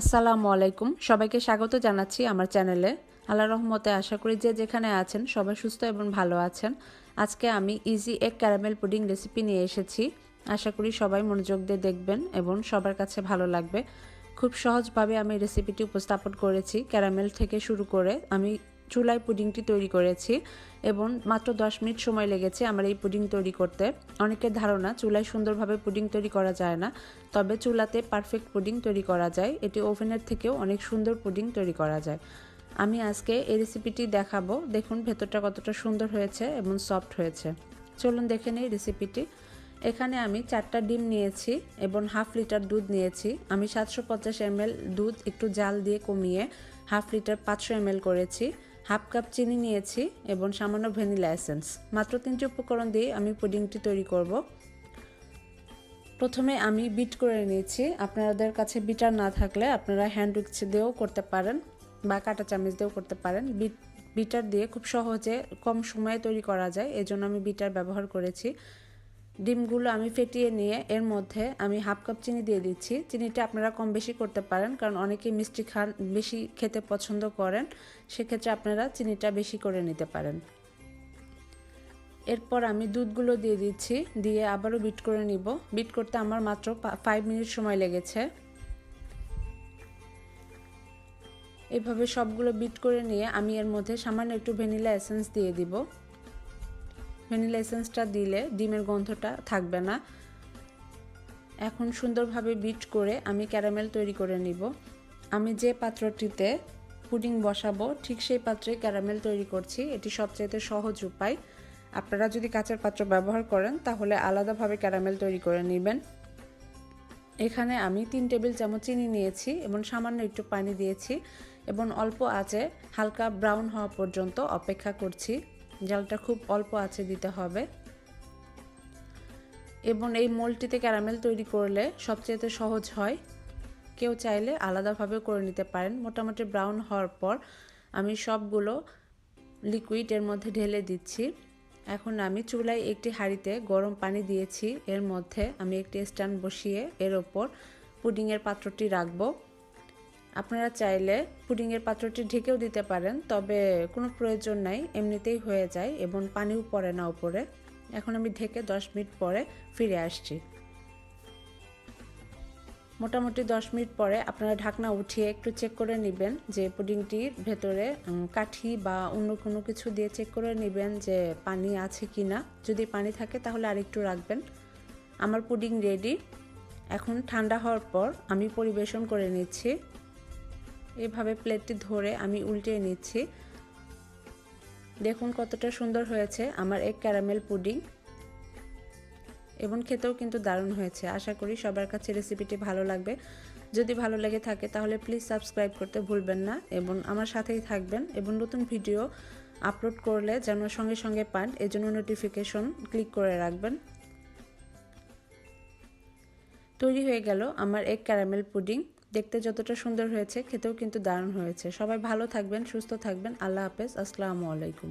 আসসালামু আলাইকুম, সবাইকে স্বাগত জানাচ্ছি আমার চ্যানেলে। আল্লাহর রহমতে আশা করি যে যেখানে আছেন সবাই সুস্থ এবং ভালো আছেন। আজকে আমি easy egg caramel pudding recipe নিয়ে এসেছি। আশা করি সবাই মনোযোগ দিয়ে দেখবেন এবং সবার কাছে ভালো লাগবে। খুব সহজভাবে আমি রেসিপিটি উপস্থাপন করেছি। ক্যারামেল থেকে শুরু করে আমি চুলায় পুডিংটি তৈরি করেছি এবং মাত্র 10 মিনিট সময় লেগেছে আমার এই পুডিং তৈরি করতে। অনেকের ধারণা চুলায় সুন্দরভাবে পুডিং তৈরি করা যায় না, তবে চুলাতে পারফেক্ট পুডিং তৈরি করা যায়। এটি ওভেনের থেকেও অনেক সুন্দর পুডিং তৈরি করা যায়। আমি আজকে এই রেসিপিটি দেখাবো। দেখুন ভেতরটা কতটা সুন্দর হয়েছে এবং সফট হয়েছে। চলুন দেখে নিই রেসিপিটি। এখানে আমি 4টা ডিম নিয়েছি এবং হাফ লিটার দুধ নিয়েছি। আমি 750 ml দুধ একটু জাল দিয়ে কমিয়ে হাফ লিটার 500 ml করেছি। হাফ কাপ চিনি নিয়েছি এবং সামান্য ভ্যানিলা এসেন্স। মাত্র 3টি উপকরণ দিয়ে আমি পুডিংটি তৈরি করব। প্রথমে আমি বিট করে নিয়েছি। আপনাদের কাছে বিটার না থাকলে আপনারা হ্যান্ড উইক্স দিয়েও করতে পারেন বা কাঁটা চামচ দিয়েও করতে পারেন। বিটার দিয়ে খুব সহজে কম সময়ে তৈরি করা যায়, এজন্য আমি বিটার ব্যবহার করেছি। ডিমগুলো আমি ফেটিয়ে নিয়ে এর মধ্যে আমি হাফ কাপ চিনি দিয়ে দিচ্ছি। চিনিটা আপনারা কম বেশি করতে পারেন, কারণ অনেকে মিষ্টি বেশি খেতে পছন্দ করেন, সেক্ষেত্রে আপনারা চিনিটা বেশি করে নিতে পারেন। এরপর আমি দুধগুলো দিয়ে দিচ্ছি, দিয়ে আবারও বিট করে নিব। বিট করতে আমার মাত্র 5 মিনিট সময় লেগেছে। এভাবে সবগুলো বিট করে নিয়ে আমি এর মধ্যে সামান্য একটু ভ্যানিলা এসেন্স দিয়ে দিব। ভ্যানিলা এসেন্সটা দিলে ডিমের গন্ধটা থাকবে না। এখন সুন্দরভাবে বিট করে আমি ক্যারামেল তৈরি করে নিব। আমি যে পাত্রটিতে পুডিং বসাবো ঠিক সেই পাত্রে ক্যারামেল তৈরি করছি। এটি সবচেয়ে সহজ উপায়। আপনারা যদি কাঁচের পাত্র ব্যবহার করেন তাহলে আলাদাভাবে ক্যারামেল তৈরি করে নেবেন। এখানে আমি 3 টেবিল চামচ চিনি নিয়েছি এবং সামান্য একটু পানি দিয়েছি এবং অল্প আঁচে হালকা ব্রাউন হওয়া পর্যন্ত অপেক্ষা করছি। জালটা খুব অল্প আঁচে দিতে হবে এবং এই মোল্ডটিতে ক্যারামেল তৈরি করলে সবচেয়ে সহজ হয়। কেউ চাইলে আলাদাভাবে করে নিতে পারেন। মোটামুটি ব্রাউন হওয়ার পর আমি সবগুলো লিকুইড এর মধ্যে ঢেলে দিচ্ছি। এখন আমি চুলায় একটি হাঁড়িতে গরম পানি দিয়েছি। এর মধ্যে আমি একটি স্ট্যান্ড বসিয়ে এর ওপর পুডিংয়ের পাত্রটি রাখবো। আপনারা চাইলে পুডিংয়ের পাত্রটি ঢেকেও দিতে পারেন, তবে কোনো প্রয়োজন নাই, এমনিতেই হয়ে যায় এবং পানিও পড়ে না উপরে। এখন আমি ঢেকে 10 মিনিট পরে ফিরে আসছি। মোটামুটি 10 মিনিট পরে আপনারা ঢাকনা উঠিয়ে একটু চেক করে নেবেন যে পুডিংটির ভেতরে কাঠি বা অন্য কোনো কিছু দিয়ে চেক করে নেবেন যে পানি আছে কি না। যদি পানি থাকে তাহলে আরেকটু রাখবেন। আমার পুডিং রেডি। এখন ঠান্ডা হওয়ার পর আমি পরিবেশন করে নিচ্ছি। এভাবে প্লেটটি ধরে আমি উল্টিয়ে নিচ্ছি। দেখুন কতটা সুন্দর হয়েছে আমার এগ ক্যারামেল পুডিং এবং খেতেও কিন্তু দারুণ হয়েছে। আশা করি সবার কাছে রেসিপিটি ভালো লাগবে। যদি ভালো লেগে থাকে তাহলে প্লিজ সাবস্ক্রাইব করতে ভুলবেন না এবং আমার সাথেই থাকবেন এবং নতুন ভিডিও আপলোড করলে যেন সঙ্গে সঙ্গে পান, এজন্য নোটিফিকেশন ক্লিক করে রাখবেন। তৈরি হয়ে গেল আমার এগ ক্যারামেল পুডিং। দেখতে যতটা সুন্দর হয়েছে খেতেও কিন্তু দারুণ হয়েছে। সবাই ভালো থাকবেন, সুস্থ থাকবেন। আল্লাহ হাফেজ। আসসালামু আলাইকুম।